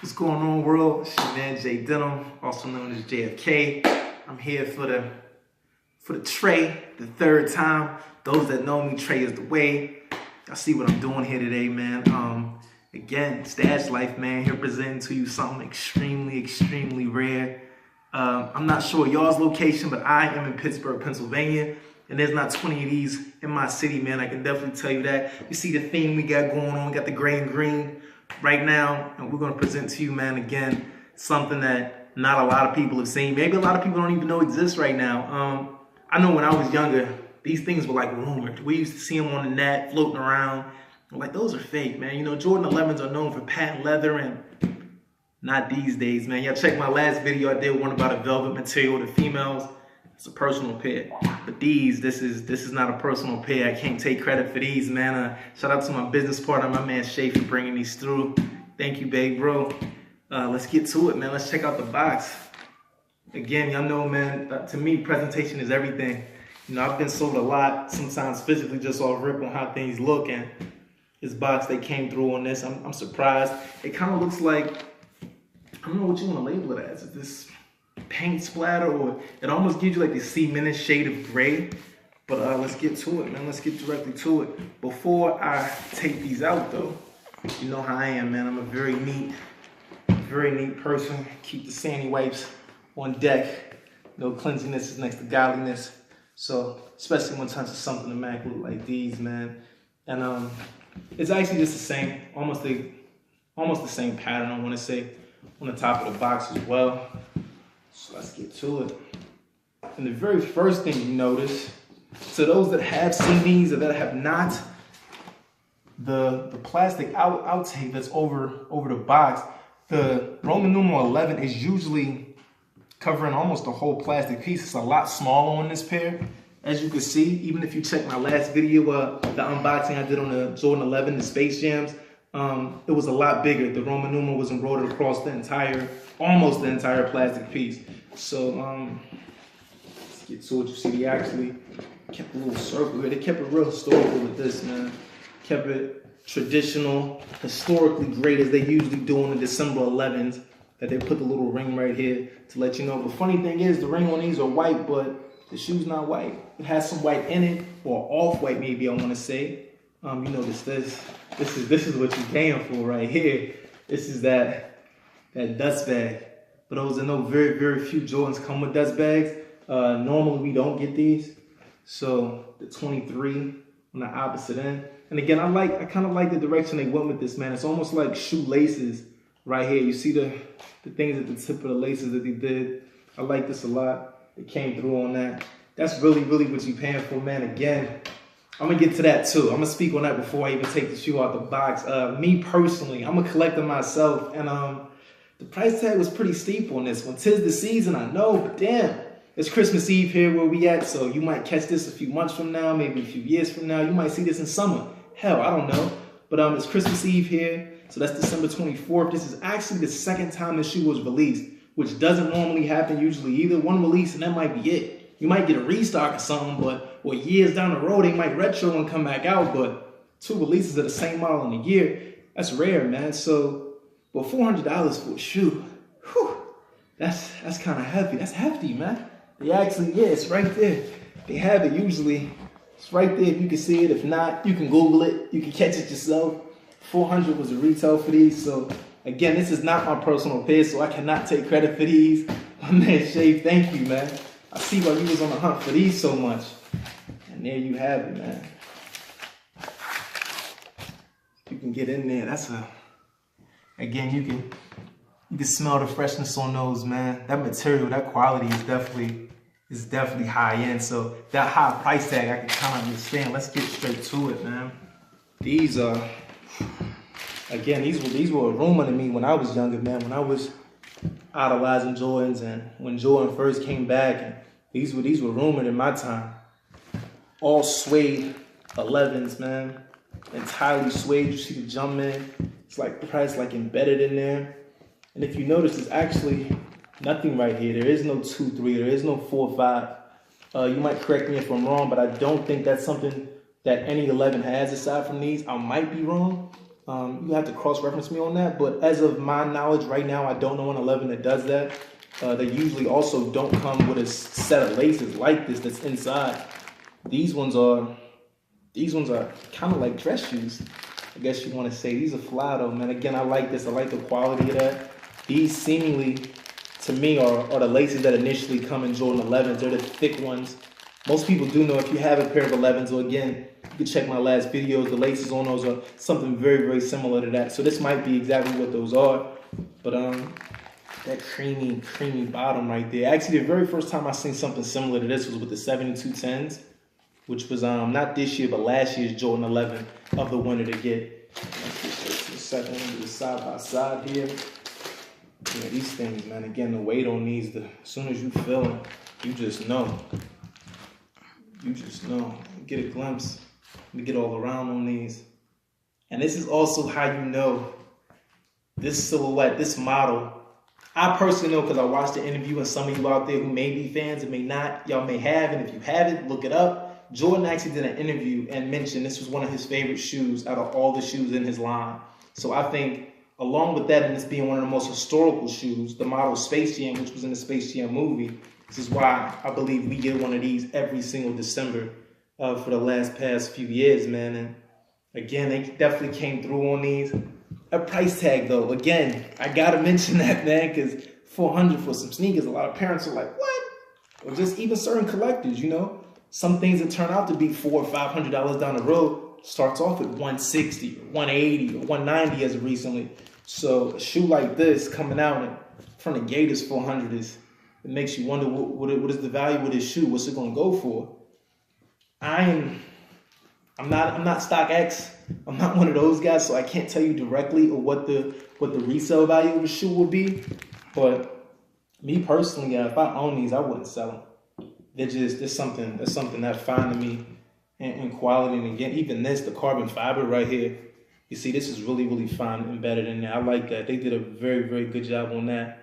What's going on, world? It's your man Jay Denham, also known as JFK. I'm here for the Trey, the third time. Those that know me, Trey is the way. Y'all see what I'm doing here today, man. Again, Stash Life, man. Here presenting to you something extremely rare. I'm not sure y'all's location, but I am in Pittsburgh, Pennsylvania. And there's not 20 of these in my city, man. I can definitely tell you that. You see the theme we got going on. We got the gray and green right now. And we're going to present to you, man, again, something that not a lot of people have seen. Maybe a lot of people don't even know exists right now. I know when I was younger, these things were like rumored. We used to see them on the net floating around. I'm like, those are fake, man. You know, Jordan 11s are known for patent leather and not these days, man. Y'all check my last video. I did one about a velvet material to females. It's a personal pair, but this is not a personal pair. I can't take credit for these, man. Shout out to my business partner, my man Shay, for bringing these through. Thank you, babe, bro. Let's get to it, man. Let's check out the box. Again, y'all know, man, to me, presentation is everything. You know, I've been sold a lot, sometimes physically just off rip on how things look, and this box they came through on this, I'm surprised. It kind of looks like, I don't know what you want to label it as. Is this paint splatter, or it almost gives you like this cemented shade of gray? But let's get to it, man. Let's get directly to it. Before I take these out, though, you know how I am, man. I'm a very neat person. Keep the sandy wipes on deck. No cleanliness is next to godliness. So, especially when it comes to something immaculate like these, man. And it's actually just the same, almost the same pattern, I want to say, on the top of the box as well. So let's get to it. And the very first thing you notice, to those that have seen these or that have not, the plastic outtake that's over the box, the Roman numeral 11 is usually covering almost the whole plastic piece. It's a lot smaller on this pair. As you can see, even if you check my last video, the unboxing I did on the Jordan 11, the Space Jams, it was a lot bigger. The Roman numeral was embroidered across almost the entire plastic piece. So let's get to it. You see, they actually kept a little circle here. They kept it real historical with this, man. Kept it traditional, historically great, as they usually do on the December 11s, that they put the little ring right here to let you know. The funny thing is, the ring on these are white, but the shoe's not white. It has some white in it, or off-white maybe, I want to say. You notice this. This is what you're paying for right here. This is that dust bag. For those that know, very few Jordans come with dust bags. Normally we don't get these. So the 23 on the opposite end. And again, I kind of like the direction they went with this, man. It's almost like shoelaces right here. You see the things at the tip of the laces that they did. I like this a lot. It came through on that. That's really what you're paying for, man. Again, I'm gonna get to that too. I'm gonna speak on that before I even take the shoe out the box. Me personally, I'm a collector myself, and the price tag was pretty steep on this one. 'Tis the season, I know, but damn, it's Christmas Eve here where we at, so you might catch this a few months from now, maybe a few years from now. You might see this in summer. Hell, I don't know. But it's Christmas Eve here, so that's December 24th. This is actually the second time this shoe was released, which doesn't normally happen. Usually either one release and that might be it. You might get a restock or something, or years down the road, they might retro and come back out, but 2 releases of the same model in a year, that's rare, man. So, but $400 for a shoe, whew, that's kind of heavy. That's hefty, man. They actually, yeah, it's right there. They have it usually. It's right there if you can see it. If not, you can Google it. You can catch it yourself. $400 was the retail for these. So, again, this is not my personal pair, so I cannot take credit for these. My man Shay, thank you, man. I see why you was on the hunt for these so much. And there you have it, man. You can get in there. Again, you can smell the freshness on those, man. That material, that quality is definitely high end. So that high price tag, I can kind of understand. Let's get straight to it, man. These are, again, these were a rumor to me when I was younger, man. When I was idolizing Jordans, and when Jordan first came back, and these were rumored in my time. All suede 11s, man. Entirely suede. You see the Jumpman. It's like price like embedded in there. And if you notice, there's actually nothing right here. There is no 2-3. There is no 4-5. You might correct me if I'm wrong, but I don't think that's something that any 11 has aside from these. I might be wrong. You have to cross-reference me on that, but as of my knowledge right now, I don't know an 11 that does that. They usually also don't come with a set of laces like this that's inside. These ones are kind of like dress shoes, I guess you want to say. These are fly though, man. Again, I like this. I like the quality of that. These seemingly, to me, are the laces that initially come in Jordan 11s. They're the thick ones. Most people do know if you have a pair of 11s, or again, you can check my last videos. The laces on those are something very, very similar to that. So this might be exactly what those are. But that creamy bottom right there. Actually, the very first time I seen something similar to this was with the 7210s, which was not this year, but last year's Jordan 11 of the winner to get. Second one to the side by side here. Yeah, these things, man. Again, the weight on these, as soon as you feel them, you just know. You just know. Get a glimpse. You get all around on these. And this is also how you know this silhouette, this model. I personally know because I watched the interview, and some of you out there who may be fans and may not, y'all may have, and if you haven't, look it up. Jordan actually did an interview and mentioned this was one of his favorite shoes out of all the shoes in his line. So I think, along with that, and this being one of the most historical shoes, the model Space Jam, which was in the Space Jam movie, this is why I believe we get one of these every single December for the past few years, man. And again, they definitely came through on these. A price tag, though, again, I gotta mention that, man, because $400 for some sneakers, a lot of parents are like, what? Or just even certain collectors, you know? Some things that turn out to be $400 or $500 down the road starts off at $160 or $180 or $190 as of recently. So a shoe like this coming out and from the gate is $400. It makes you wonder what is the value of this shoe? What's it gonna go for? I'm not StockX. I'm not one of those guys, so I can't tell you directly or what the resale value of a shoe will be. But me personally, if I own these, I wouldn't sell them. There's something that fine to me in quality. And again, even this, the carbon fiber right here, you see, this is really, really fine embedded in there. I like that. They did a very, very good job on that.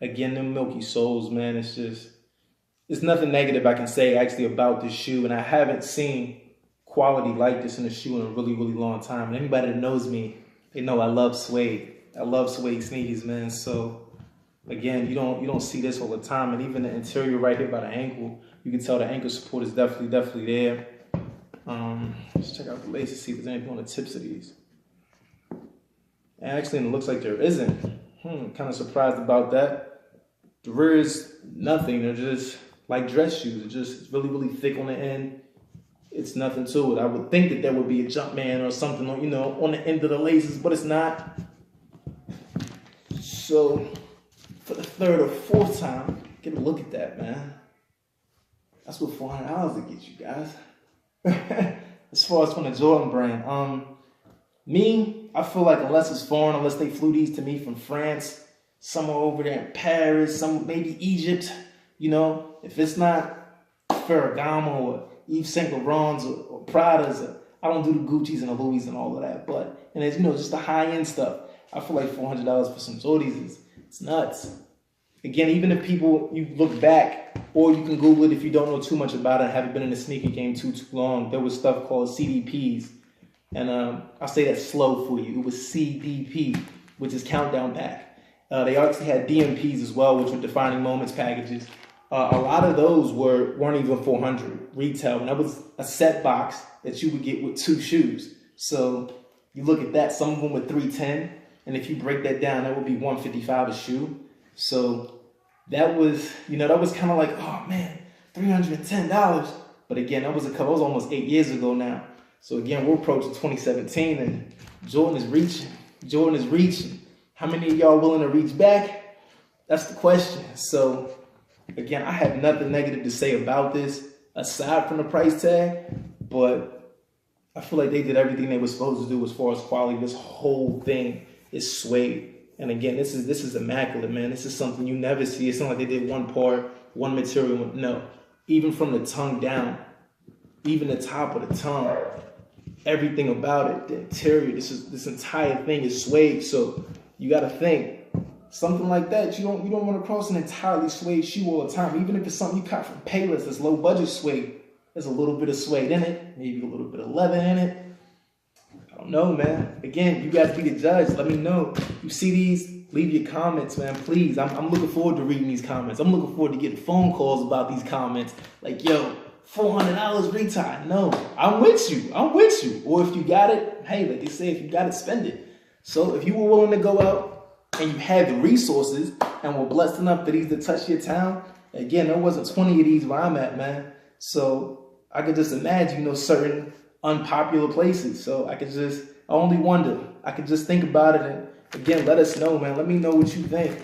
Again, them milky soles, man, it's nothing negative I can say actually about this shoe. And I haven't seen quality like this in a shoe in a really, really long time. And anybody that knows me, they know I love Suede. I love Suede sneakers, man. So again, you don't see this all the time. And even the interior right here by the ankle, you can tell the ankle support is definitely there. Let's check out the laces, see if there's anything on the tips of these. And actually, it looks like there isn't. Kind of surprised about that. The rear is nothing. They're just like dress shoes. It's really, really thick on the end. It's nothing to it. I would think that there would be a Jumpman or something on, on the end of the laces, but it's not. So for the third or fourth time, get a look at that, man. That's what $400 will get you guys. As far as from the Jordan brand, I feel like unless it's foreign, unless they flew these to me from France, somewhere over there in Paris, maybe Egypt, if it's not Ferragamo or Yves Saint Laurent's or Prada's, I don't do the Gucci's and the Louis and all of that, but, and it's, just the high-end stuff. I feel like $400 for some Jordis it's nuts. Again, even if you look back, or you can Google it if you don't know too much about it, haven't been in the sneaker game too long, there was stuff called CDPs. And I'll say that slow for you. It was CDP, which is Countdown Pack. They actually had DMPs as well, which were Defining Moments packages. A lot of those weren't even $400 retail, and that was a set box that you would get with 2 shoes. So you look at that, some of them were $310, and if you break that down, that would be $155 a shoe. So that was, that was kind of like, oh man, $310. But again, that was almost 8 years ago now. So again, we're approaching 2017, and Jordan is reaching. How many of y'all willing to reach back? That's the question. So again, I have nothing negative to say about this aside from the price tag, but I feel like they did everything they were supposed to do as far as quality. This whole thing is Suede. And again, this is immaculate, man. This is something you never see. It's not like they did one part, one material. No, even from the tongue down, even the top of the tongue, everything about it, the interior, this entire thing is Suede. So you got to think, something like that, you don't want to cross an entirely Suede shoe all the time. Even if it's something you got from Payless, that's low budget Suede, there's a little bit of Suede in it, maybe a little bit of leather in it. I don't don't know, man. Again, you guys be the judge. Let me know. You see these? Leave your comments, man, please. I'm looking forward to reading these comments. I'm looking forward to getting phone calls about these comments. Like, yo, $400 retire. No, I'm with you. I'm with you. Or if you got it, hey, like they say, if you got it, spend it. So if you were willing to go out and you had the resources and were blessed enough for these to touch your town, again, there wasn't 20 of these where I'm at, man. So I could just imagine, certain unpopular places. So I only wonder. I could just think about it and, again, let us know, man. Let me know what you think.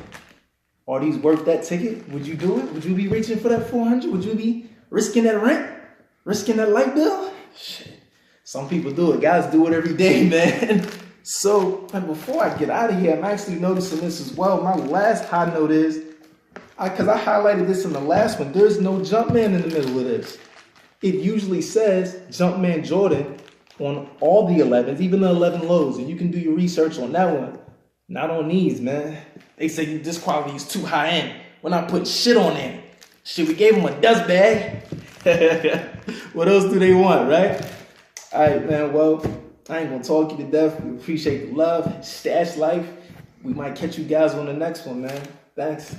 Are these worth that ticket? Would you do it? Would you be reaching for that 400? Would you be risking that rent? Risking that light bill? Shit. Some people do it. Guys do it every day, man. So, and before I get out of here, I'm actually noticing this as well. My last high note is, because I highlighted this in the last one, there's no Jumpman in the middle of this. It usually says Jumpman Jordan on all the 11s, even the 11 lows, and you can do your research on that one. Not on these, man. They say this quality is too high end. We're not putting shit on there. Shit, we gave them a dust bag. What else do they want, right? All right, man. Well, I ain't gonna talk you to death. We appreciate the love. Stash life. We might catch you guys on the next one, man. Thanks.